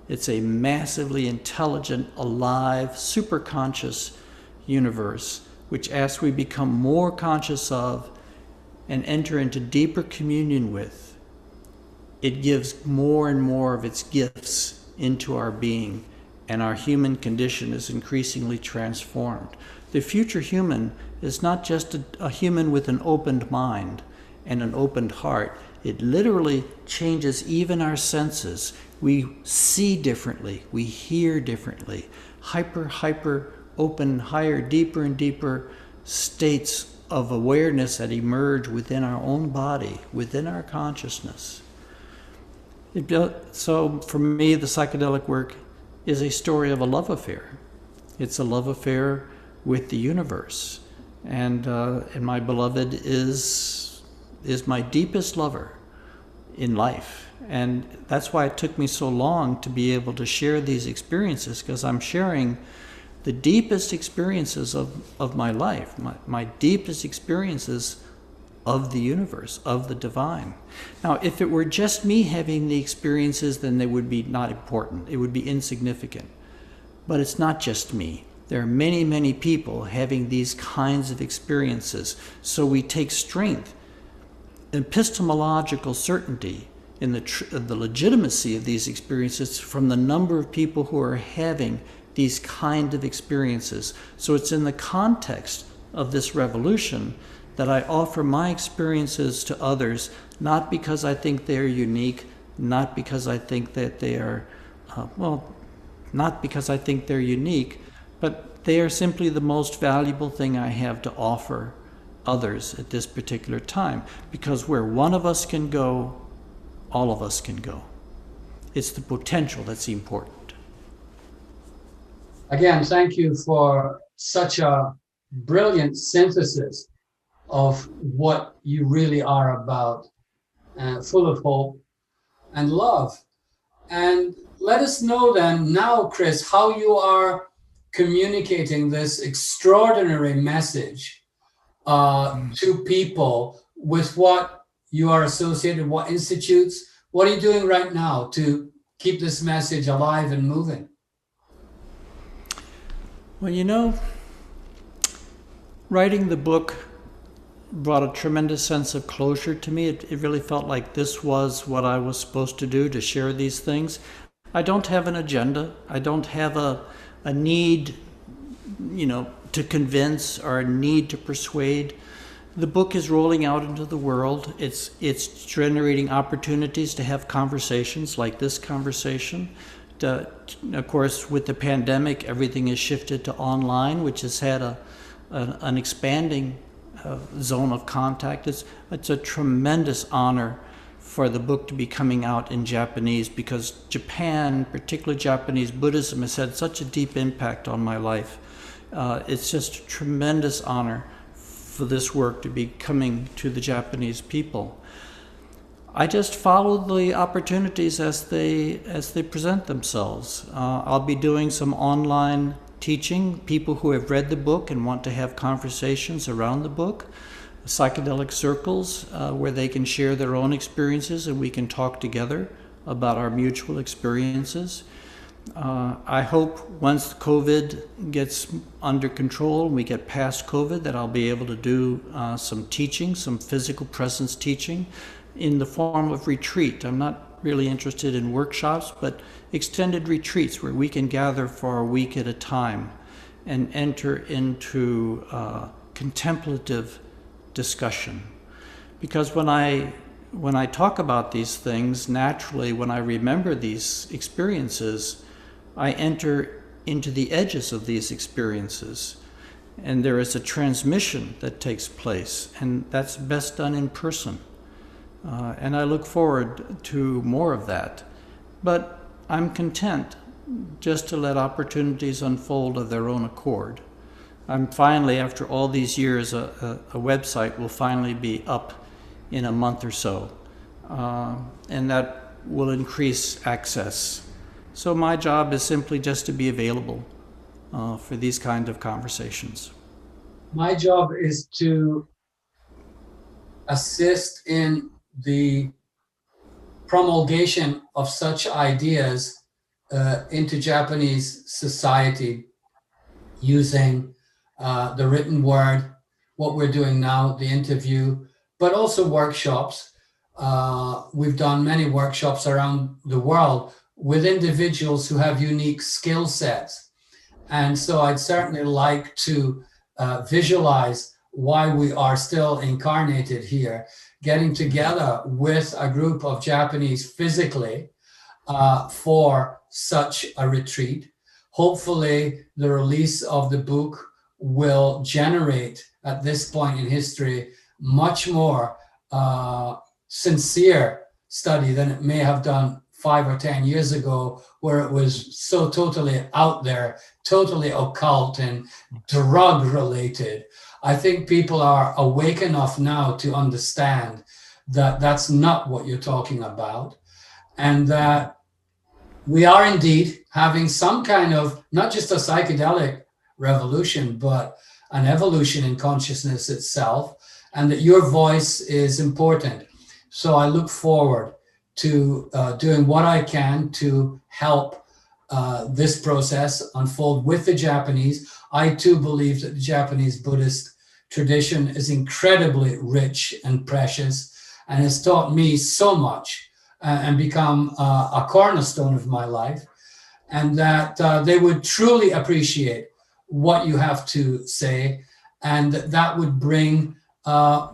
It's a massively intelligent, alive, superconscious universe, which as we become more conscious of and enter into deeper communion with, it gives more and more of its gifts into our being, and our human condition is increasingly transformed. The future human is not just a human with an opened mind and an opened heart. It literally changes even our senses. We see differently, we hear differently, hyper open, higher, deeper and deeper states of awareness that emerge within our own body, within our consciousness. So for me, the psychedelic work is a story of a love affair. It's a love affair with the universe. And my beloved is my deepest lover in life. And that's why it took me so long to be able to share these experiences, because I'm sharing the deepest experiences of my life, my deepest experiences of the universe, of the divine. Now, if it were just me having the experiences, then they would be not important. It would be insignificant. But it's not just me. There are many, many people having these kinds of experiences. So we take strength, epistemological certainty in the legitimacy of these experiences from the number of people who are having these kind of experiences. So it's in the context of this revolution that I offer my experiences to others, not because I think they're unique, not because I think that they are, not because I think they're unique, but they are simply the most valuable thing I have to offer others at this particular time. Because where one of us can go, all of us can go. It's the potential that's important. Again, thank you for such a brilliant synthesis of what you really are about, full of hope and love. And let us know then now, Chris, how you are communicating this extraordinary message to people with what you are associated, what institutes, what are you doing right now to keep this message alive and moving? Well, you know, writing the book brought a tremendous sense of closure to me. It really felt like this was what I was supposed to do, to share these things. I don't have an agenda. I don't have a need, to convince or a need to persuade. The book is rolling out into the world. It's generating opportunities to have conversations like this conversation. Of course, with the pandemic, everything has shifted to online, which has had an expanding zone of contact. It's a tremendous honor for the book to be coming out in Japanese, because Japan, particularly Japanese Buddhism, has had such a deep impact on my life. It's just a tremendous honor for this work to be coming to the Japanese people. I just follow the opportunities as they present themselves. I'll be doing some online teaching, people who have read the book and want to have conversations around the book, psychedelic circles where they can share their own experiences and we can talk together about our mutual experiences. I hope once COVID gets under control and we get past COVID, that I'll be able to do some teaching, some physical presence teaching in the form of retreat. I'm not really interested in workshops, but extended retreats where we can gather for a week at a time and enter into contemplative discussion. Because when I talk about these things, naturally, when I remember these experiences, I enter into the edges of these experiences, and there is a transmission that takes place, and that's best done in person. And I look forward to more of that. But I'm content just to let opportunities unfold of their own accord. I'm finally, after all these years, a website will finally be up in a month or so, and that will increase access. So my job is simply just to be available for these kind of conversations. My job is to assist in the promulgation of such ideas into Japanese society using the written word, what we're doing now, the interview, but also workshops. We've done many workshops around the world with individuals who have unique skill sets. And so I'd certainly like to visualize why we are still incarnated here, getting together with a group of Japanese physically for such a retreat. Hopefully the release of the book will generate, at this point in history, much more sincere study than it may have done 5 or 10 years ago, where it was so totally out there, totally occult and drug related. I think people are awake enough now to understand that that's not what you're talking about, and that we are indeed having some kind of, not just a psychedelic revolution, but an evolution in consciousness itself, and that your voice is important. So I look forward to doing what I can to help this process unfold with the Japanese. I too believe that the Japanese Buddhist tradition is incredibly rich and precious and has taught me so much and become a cornerstone of my life, and that they would truly appreciate what you have to say, and that would bring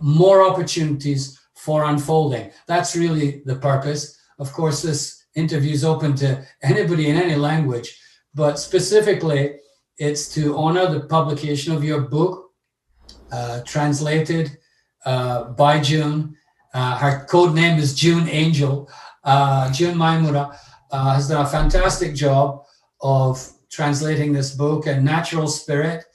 more opportunities for unfolding. That's really the purpose. Of course, this interview is open to anybody in any language, but specifically it's to honor the publication of your book, translated by June. Her code name is June Angel. June Maimura has done a fantastic job of translating this book, and Natural Spirit,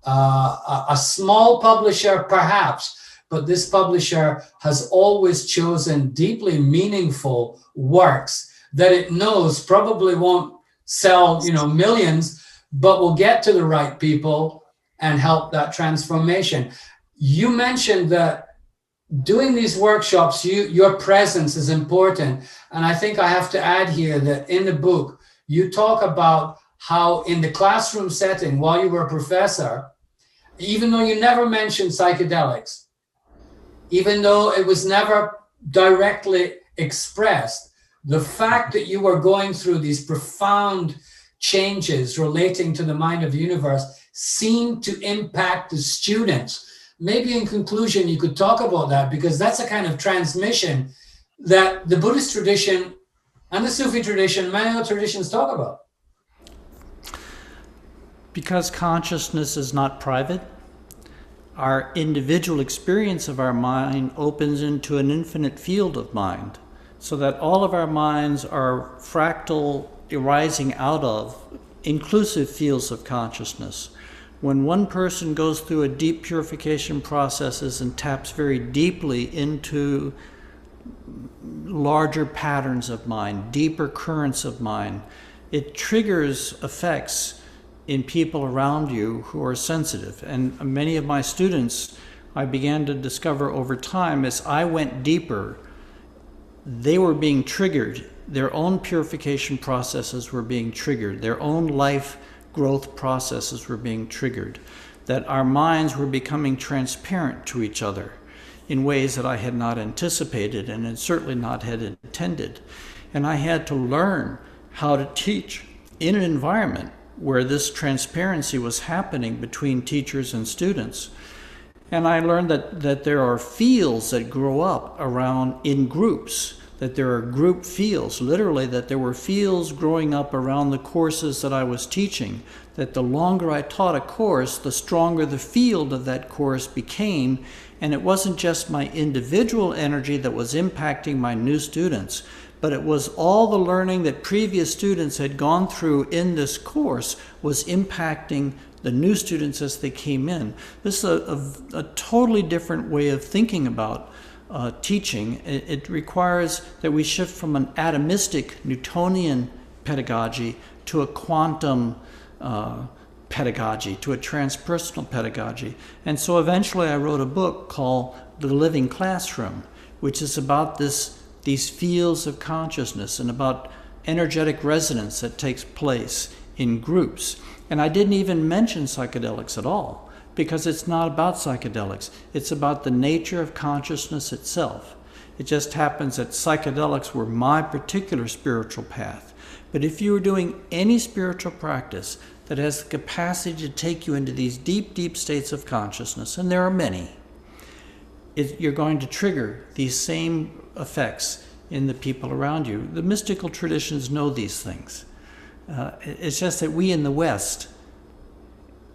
a small publisher perhaps, but this publisher has always chosen deeply meaningful works that it knows probably won't sell, millions, but will get to the right people and help that transformation. You mentioned that doing these workshops, your presence is important. And I think I have to add here that in the book, you talk about how in the classroom setting, while you were a professor, even though you never mentioned psychedelics, even though it was never directly expressed, the fact that you were going through these profound changes relating to the mind of the universe seemed to impact the students. Maybe in conclusion, you could talk about that, because that's a kind of transmission that the Buddhist tradition and the Sufi tradition, many other traditions talk about. Because consciousness is not private, our individual experience of our mind opens into an infinite field of mind, so that all of our minds are fractal, arising out of inclusive fields of consciousness. When one person goes through a deep purification processes and taps very deeply into larger patterns of mind, deeper currents of mind, it triggers effects in people around you who are sensitive. And many of my students, I began to discover over time, as I went deeper, they were being triggered. Their own purification processes were being triggered. Their own life growth processes were being triggered. That our minds were becoming transparent to each other in ways that I had not anticipated and had certainly not had intended. And I had to learn how to teach in an environment where this transparency was happening between teachers and students. And I learned that there are fields that grow up around in groups, that there are group fields, literally that there were fields growing up around the courses that I was teaching, that the longer I taught a course, the stronger the field of that course became. And it wasn't just my individual energy that was impacting my new students, but it was all the learning that previous students had gone through in this course was impacting the new students as they came in. This is a totally different way of thinking about teaching. It requires that we shift from an atomistic Newtonian pedagogy to a quantum pedagogy, to a transpersonal pedagogy. And so eventually I wrote a book called The Living Classroom, which is about these fields of consciousness and about energetic resonance that takes place in groups. And I didn't even mention psychedelics at all, because it's not about psychedelics. It's about the nature of consciousness itself. It just happens that psychedelics were my particular spiritual path. But if you were doing any spiritual practice that has the capacity to take you into these deep, deep states of consciousness, and there are many, you're going to trigger these same effects in the people around you. The mystical traditions know these things. It's just that we in the West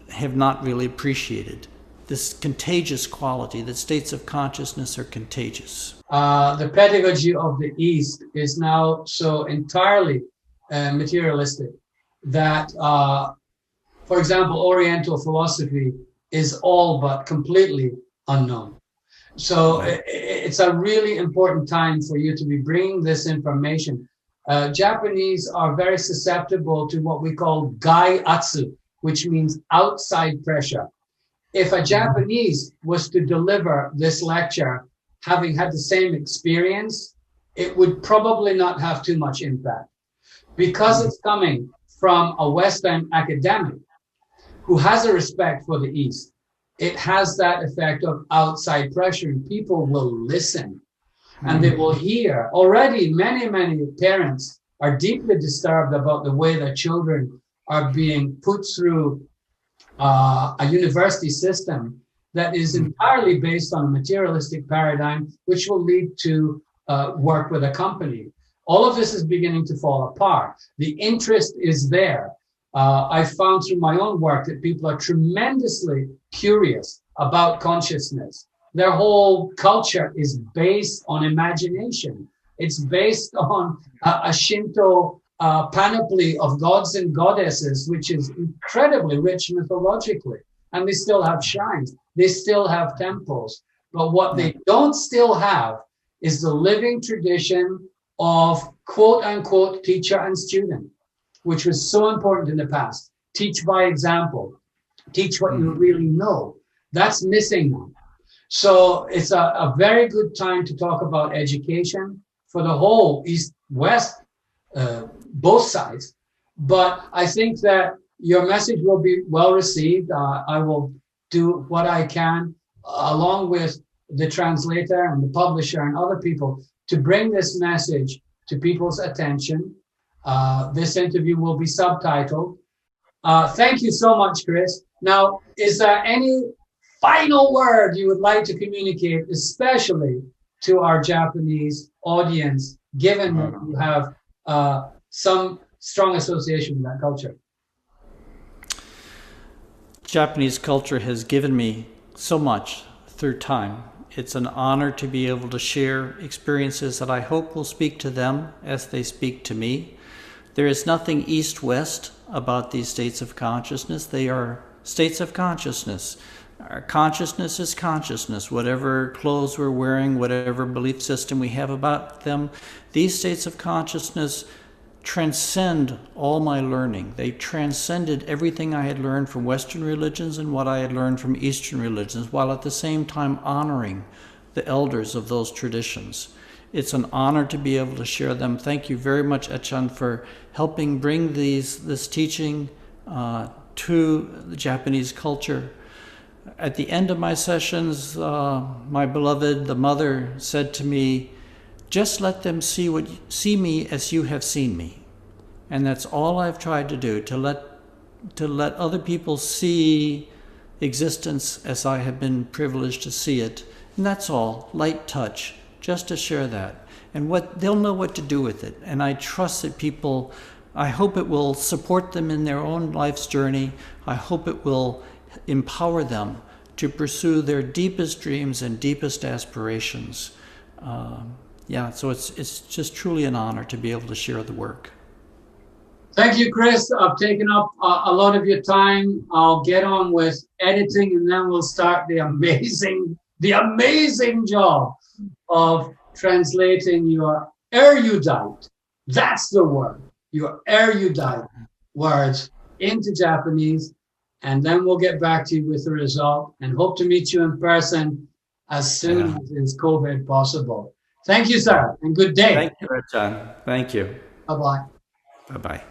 have not really appreciated this contagious quality, that states of consciousness are contagious. The pedagogy of the East is now so entirely materialistic that, for example, Oriental philosophy is all but completely unknown. So it's a really important time for you to be bringing this information. Japanese are very susceptible to what we call gai-atsu, which means outside pressure. If a Japanese was to deliver this lecture, having had the same experience, it would probably not have too much impact. Because it's coming from a Western academic who has a respect for the East, it has that effect of outside pressure, and people will listen and they will hear. Already, many parents are deeply disturbed about the way their children are being put through a university system that is entirely based on a materialistic paradigm, which will lead to work with a company. All of this is beginning to fall apart. The interest is there. I found through my own work that people are tremendously curious about consciousness. Their whole culture is based on imagination. It's based on a Shinto panoply of gods and goddesses, which is incredibly rich mythologically. And they still have shrines. They still have temples. But what they don't still have is the living tradition of quote unquote teacher and student, which was so important in the past. Teach by example. Teach what you really know. That's missing now. So it's a very good time to talk about education for the whole East-West, both sides. But I think that your message will be well received. I will do what I can, along with the translator and the publisher and other people, to bring this message to people's attention. This interview will be subtitled. Thank you so much, Chris. Now, is there any final word you would like to communicate, especially to our Japanese audience, given that you have some strong association with that culture? Japanese culture has given me so much through time. It's an honor to be able to share experiences that I hope will speak to them as they speak to me. There is nothing east-west about these states of consciousness. They are states of consciousness. Our consciousness is consciousness. Whatever clothes we're wearing, whatever belief system we have about them, these states of consciousness transcend all my learning. They transcended everything I had learned from Western religions and what I had learned from Eastern religions, while at the same time honoring the elders of those traditions. It's an honor to be able to share them. Thank you very much, Echan, for helping bring this teaching to the Japanese culture. At the end of my sessions, my beloved, the mother, said to me, "Just let them see me as you have seen me." And that's all I've tried to do, to let other people see existence as I have been privileged to see it. And that's all, light touch, just to share that. And they'll know what to do with it. And I trust that people, I hope it will support them in their own life's journey. I hope it will empower them to pursue their deepest dreams and deepest aspirations. So it's just truly an honor to be able to share the work. Thank you, Chris. I've taken up a lot of your time. I'll get on with editing, and then we'll start the amazing job of translating your erudite, that's the word, your erudite words into Japanese. And then we'll get back to you with the result and hope to meet you in person as soon as is COVID possible. Thank you, sir, and good day. Thank you, Echan. Thank you. Bye-bye. Bye-bye.